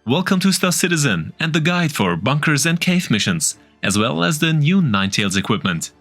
Welcome to Star Citizen and the guide for bunkers and cave missions, as well as the new Ninetails equipment.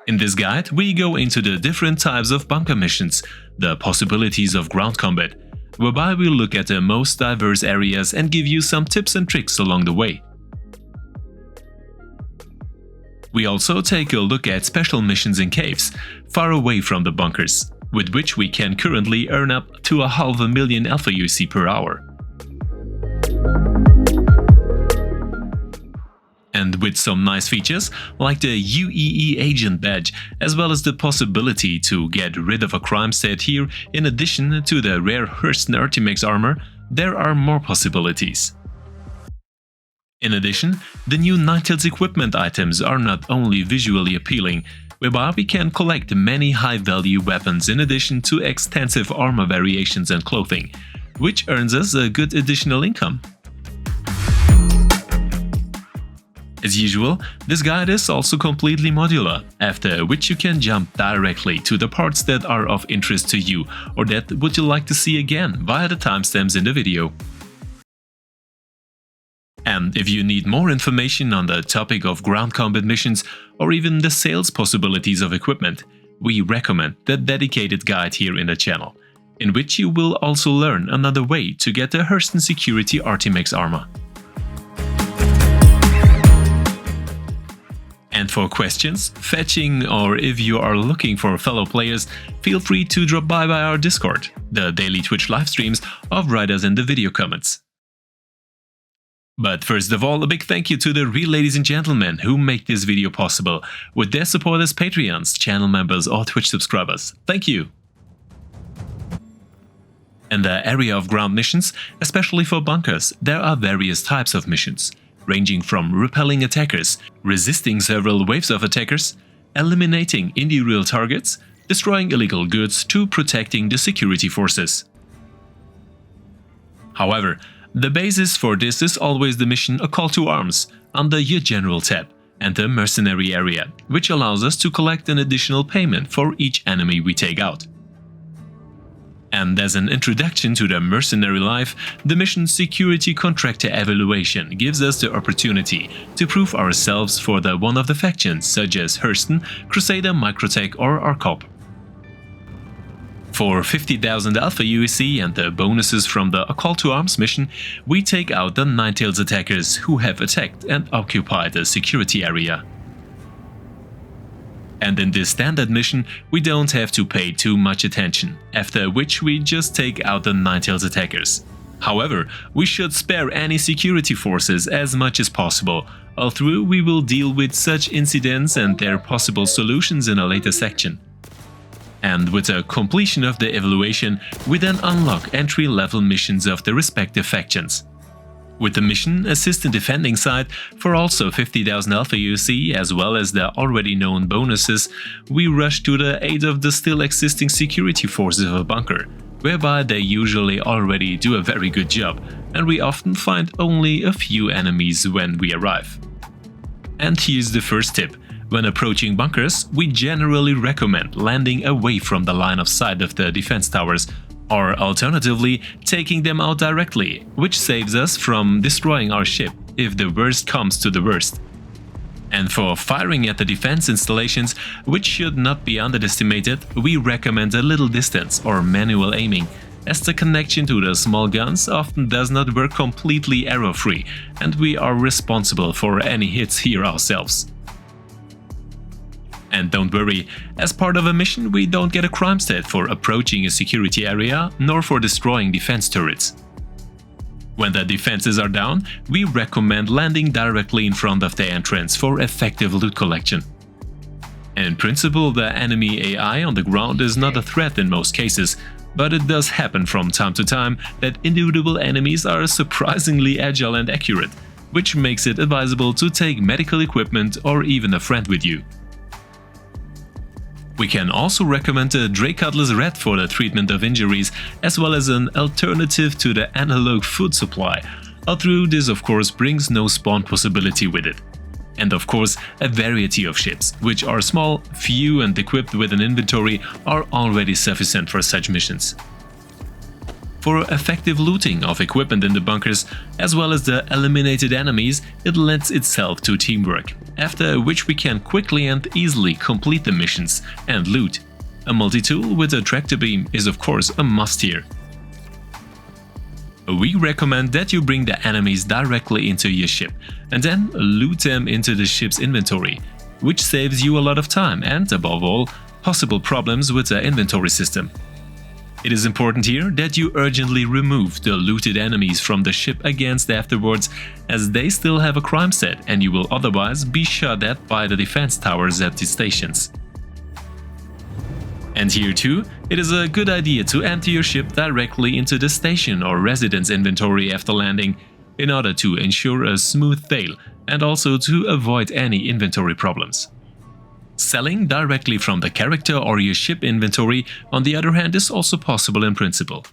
In this guide, we go into the different types of bunker missions, the possibilities of ground combat, whereby we look at the most diverse areas and give you some tips and tricks along the way. We also take a look at special missions in caves, far away from the bunkers, with which we can currently earn up to 500,000 aUEC per hour. And with some nice features like the UEE Agent badge, as well as the possibility to get rid of a Crimestat here in addition to the rare Hurston Artimex armor, there are more possibilities. In addition, the new Ninetails equipment items are not only visually appealing, whereby we can collect many high-value weapons in addition to extensive armor variations and clothing, which earns us a good additional income. As usual, this guide is also completely modular, after which you can jump directly to the parts that are of interest to you or that would you like to see again via the timestamps in the video. And if you need more information on the topic of ground combat missions or even the sales possibilities of equipment, we recommend the dedicated guide here in the channel, in which you will also learn another way to get the Hurston Security Artimex armor. And for questions, fetching, or if you are looking for fellow players, feel free to drop by our Discord, the daily Twitch live streams, or write us in the video comments. But first of all, a big thank you to the real ladies and gentlemen who make this video possible, with their support as Patreons, channel members or Twitch subscribers. Thank you! In the area of ground missions, especially for bunkers, there are various types of missions, ranging from repelling attackers, resisting several waves of attackers, eliminating individual targets, destroying illegal goods to protecting the security forces. However, the basis for this is always the mission A Call to Arms under your General tab and the Mercenary area, which allows us to collect an additional payment for each enemy we take out. And as an introduction to the mercenary life, the mission Security Contractor Evaluation gives us the opportunity to prove ourselves for one of the factions such as Hurston, Crusader, Microtech or ARCOP. For 50,000 aUEC and the bonuses from the A Call to Arms mission, we take out the Ninetails attackers who have attacked and occupied the security area. And in this standard mission, we don't have to pay too much attention, after which we just take out the Ninetails attackers. However, we should spare any security forces as much as possible, although we will deal with such incidents and their possible solutions in a later section. And with the completion of the evaluation, we then unlock entry-level missions of the respective factions. With the mission Assist in Defending side for also 50,000 aUEC as well as the already known bonuses, we rush to the aid of the still existing security forces of a bunker, whereby they usually already do a very good job, and we often find only a few enemies when we arrive. And here's the first tip. When approaching bunkers, we generally recommend landing away from the line of sight of the defense towers, or alternatively taking them out directly, which saves us from destroying our ship if the worst comes to the worst. And for firing at the defense installations, which should not be underestimated, we recommend a little distance or manual aiming, as the connection to the small guns often does not work completely error-free, and we are responsible for any hits here ourselves. And don't worry, as part of a mission we don't get a Crimestat for approaching a security area nor for destroying defense turrets. When the defenses are down, we recommend landing directly in front of the entrance for effective loot collection. In principle, the enemy AI on the ground is not a threat in most cases, but it does happen from time to time that individual enemies are surprisingly agile and accurate, which makes it advisable to take medical equipment or even a friend with you. We can also recommend the Drake Cutlass Red for the treatment of injuries, as well as an alternative to the analog food supply, although this of course brings no spawn possibility with it. And of course, a variety of ships, which are small, few and equipped with an inventory, are already sufficient for such missions. For effective looting of equipment in the bunkers, as well as the eliminated enemies, it lends itself to teamwork, after which we can quickly and easily complete the missions and loot. A multi-tool with a tractor beam is of course a must here. We recommend that you bring the enemies directly into your ship and then loot them into the ship's inventory, which saves you a lot of time and, above all, possible problems with the inventory system. It is important here that you urgently remove the looted enemies from the ship against afterwards, as they still have a Crimestat and you will otherwise be shot at by the defense towers at the stations. And here too, it is a good idea to enter your ship directly into the station or residence inventory after landing, in order to ensure a smooth sail and also to avoid any inventory problems. Selling directly from the character or your ship inventory, on the other hand, is also possible in principle.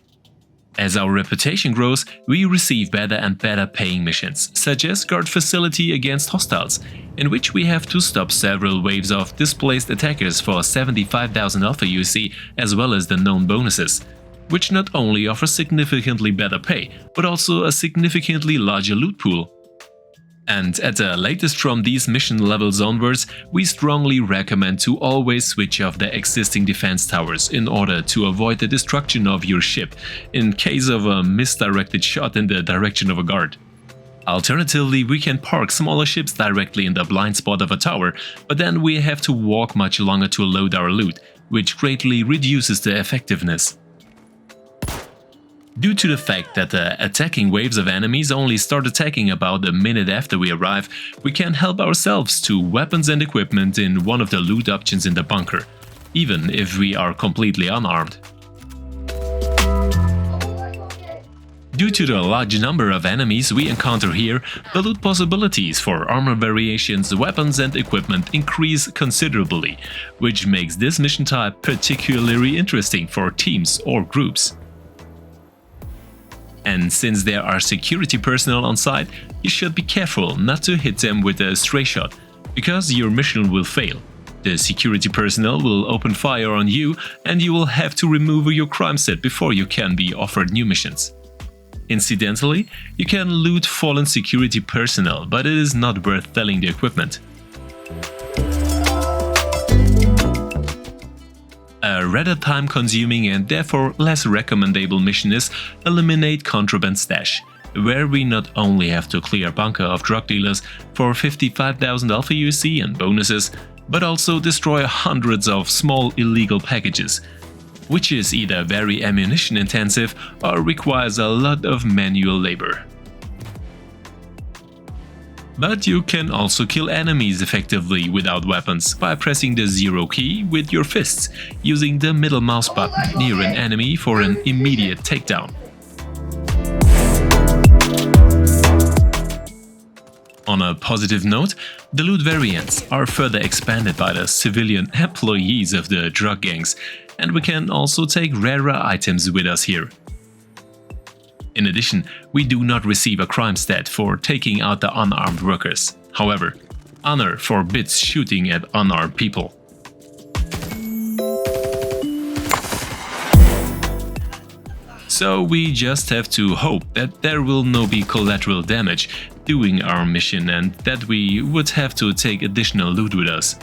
As our reputation grows, we receive better and better paying missions, such as guard facility against hostiles, in which we have to stop several waves of displaced attackers for 75,000 aUEC, as well as the known bonuses, which not only offer significantly better pay, but also a significantly larger loot pool. And at the latest from these mission levels onwards, we strongly recommend to always switch off the existing defense towers in order to avoid the destruction of your ship in case of a misdirected shot in the direction of a guard. Alternatively, we can park smaller ships directly in the blind spot of a tower, but then we have to walk much longer to load our loot, which greatly reduces the effectiveness. Due to the fact that the attacking waves of enemies only start attacking about a minute after we arrive, we can help ourselves to weapons and equipment in one of the loot options in the bunker, even if we are completely unarmed. Due to the large number of enemies we encounter here, the loot possibilities for armor variations, weapons and equipment increase considerably, which makes this mission type particularly interesting for teams or groups. And since there are security personnel on site, you should be careful not to hit them with a stray shot, because your mission will fail. The security personnel will open fire on you and you will have to remove your Crimestat before you can be offered new missions. Incidentally, you can loot fallen security personnel, but it is not worth selling the equipment. A rather time-consuming and therefore less recommendable mission is Eliminate Contraband Stash, where we not only have to clear a bunker of drug dealers for 55,000 aUEC and bonuses, but also destroy hundreds of small illegal packages, which is either very ammunition-intensive or requires a lot of manual labor. But you can also kill enemies effectively without weapons by pressing the 0 key with your fists, using the middle mouse button near an enemy for an immediate takedown. On a positive note, the loot variants are further expanded by the civilian employees of the drug gangs, and we can also take rarer items with us here. In addition, we do not receive a Crimestat for taking out the unarmed workers. However, honor forbids shooting at unarmed people. So we just have to hope that there will not be collateral damage doing our mission and that we would have to take additional loot with us.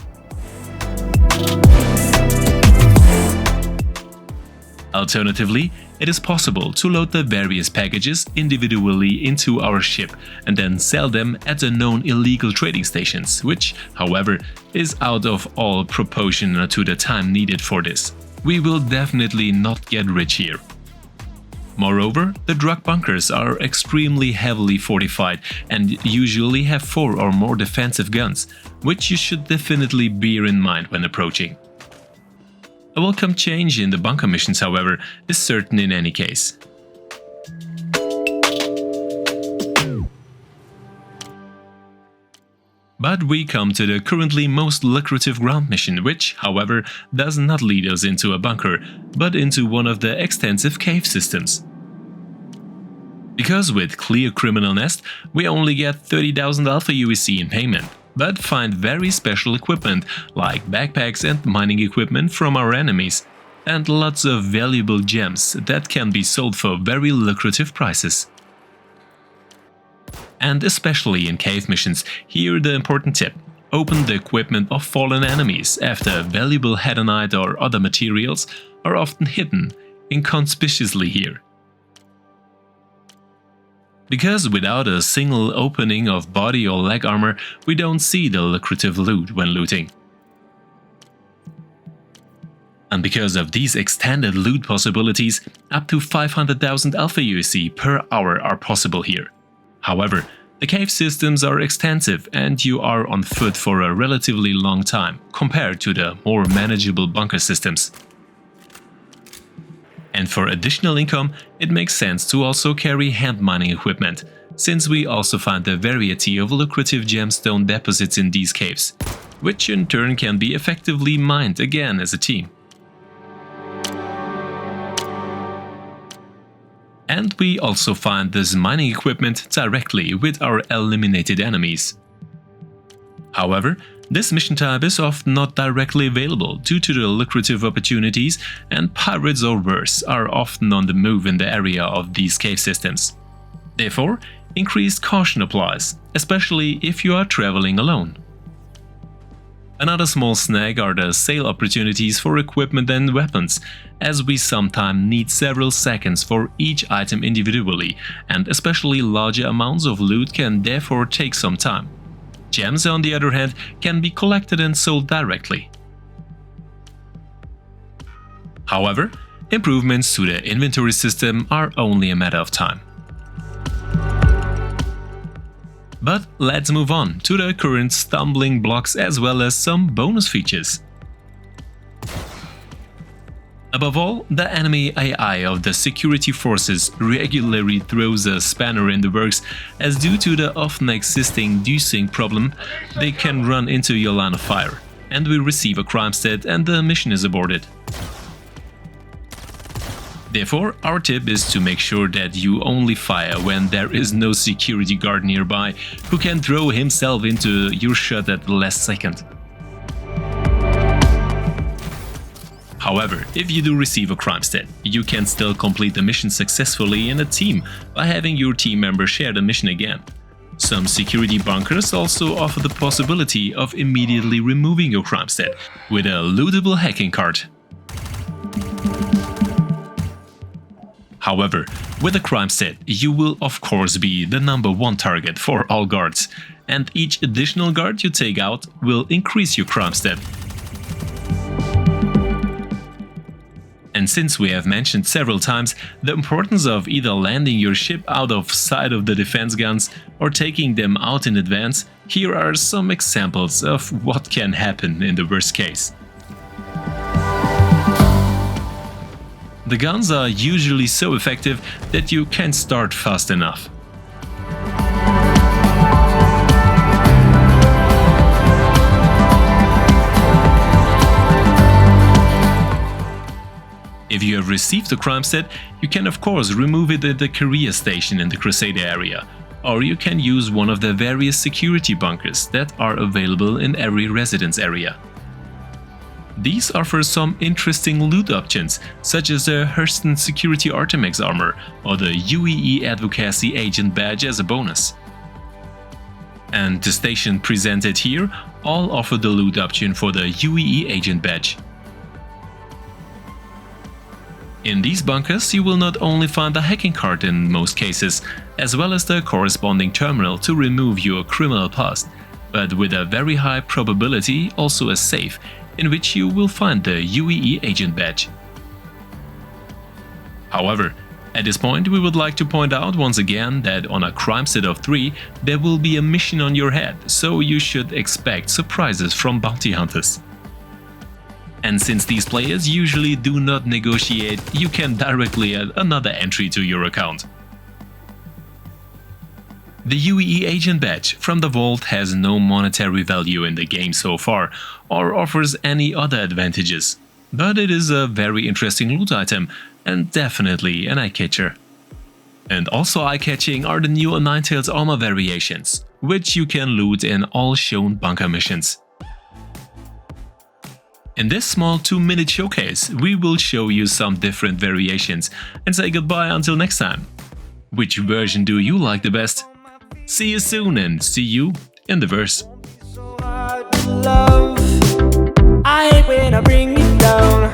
Alternatively, it is possible to load the various packages individually into our ship and then sell them at the known illegal trading stations, which, however, is out of all proportion to the time needed for this. We will definitely not get rich here. Moreover, the drug bunkers are extremely heavily fortified and usually have 4 or more defensive guns, which you should definitely bear in mind when approaching. A welcome change in the bunker missions, however, is certain in any case. But we come to the currently most lucrative ground mission, which, however, does not lead us into a bunker, but into one of the extensive cave systems. Because with Clear Criminal Nest, we only get 30,000 aUEC in payment, but find very special equipment like backpacks and mining equipment from our enemies. and lots of valuable gems that can be sold for very lucrative prices. And especially in cave missions, here the important tip: open the equipment of fallen enemies, after valuable hedonite or other materials are often hidden inconspicuously here. Because without a single opening of body or leg armor, we don't see the lucrative loot when looting. And because of these extended loot possibilities, up to 500,000 alpha UEC per hour are possible here. However, the cave systems are extensive and you are on foot for a relatively long time compared to the more manageable bunker systems. And for additional income, it makes sense to also carry hand mining equipment, since we also find a variety of lucrative gemstone deposits in these caves, which in turn can be effectively mined again as a team. And we also find this mining equipment directly with our eliminated enemies. However, this mission type is often not directly available due to the lucrative opportunities, and pirates or worse are often on the move in the area of these cave systems. Therefore, increased caution applies, especially if you are traveling alone. Another small snag are the sale opportunities for equipment and weapons, as we sometimes need several seconds for each item individually, and especially larger amounts of loot can therefore take some time. Gems, on the other hand, can be collected and sold directly. However, improvements to the inventory system are only a matter of time. But let's move on to the current stumbling blocks as well as some bonus features. Above all, the enemy AI of the security forces regularly throws a spanner in the works, as due to the often existing desync problem, they can run into your line of fire, and we receive a Crimestat and the mission is aborted. Therefore, our tip is to make sure that you only fire when there is no security guard nearby who can throw himself into your shot at the last second. However, if you do receive a Crimestat, you can still complete the mission successfully in a team by having your team member share the mission again. Some security bunkers also offer the possibility of immediately removing your Crimestat with a lootable hacking card. However, with a Crimestat, you will of course be the #1 target for all guards, and each additional guard you take out will increase your Crimestat. And since we have mentioned several times the importance of either landing your ship out of sight of the defense guns or taking them out in advance, here are some examples of what can happen in the worst case. The guns are usually so effective that you can't start fast enough. If you have received a Crimestat, you can of course remove it at the career station in the Crusader area, or you can use one of the various security bunkers that are available in every residence area. These offer some interesting loot options, such as the Hurston Security Artemex armor or the UEE Advocacy Agent badge as a bonus. And the station presented here all offer the loot option for the UEE Agent badge. In these bunkers, you will not only find a hacking card in most cases, as well as the corresponding terminal to remove your criminal past, but with a very high probability also a safe, in which you will find the UEE Agent badge. However, at this point we would like to point out once again that on a Crimestat of 3 there will be a mission on your head, so you should expect surprises from bounty hunters. And since these players usually do not negotiate, you can directly add another entry to your account. The UEE Agent badge from the vault has no monetary value in the game so far, or offers any other advantages, but it is a very interesting loot item and definitely an eye-catcher. And also eye-catching are the new Ninetails armor variations, which you can loot in all shown bunker missions. In this small 2-minute showcase, we will show you some different variations and say goodbye until next time. Which version do you like the best? See you soon and see you in the verse. I hate when I bring you down.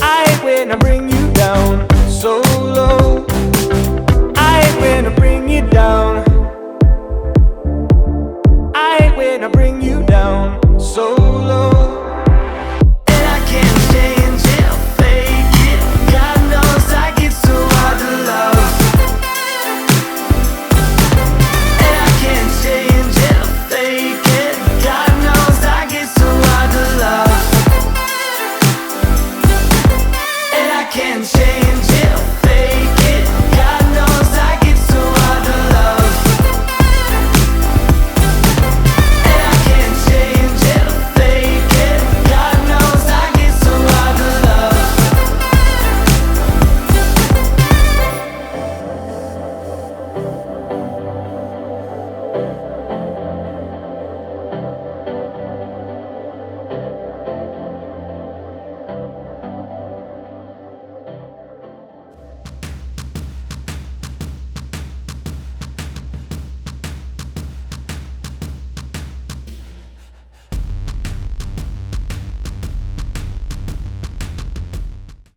I hate when I bring you down so low. I hate when I bring you down. I hate when I bring you down so low. And I can't change it, fake it. God knows I get so hard to love. And I can't change it, fake it. God knows I get so hard to love. And I can't change it, fake it. God knows I get so hard to love. And I can't change it, fake it. God knows I get so hard to love.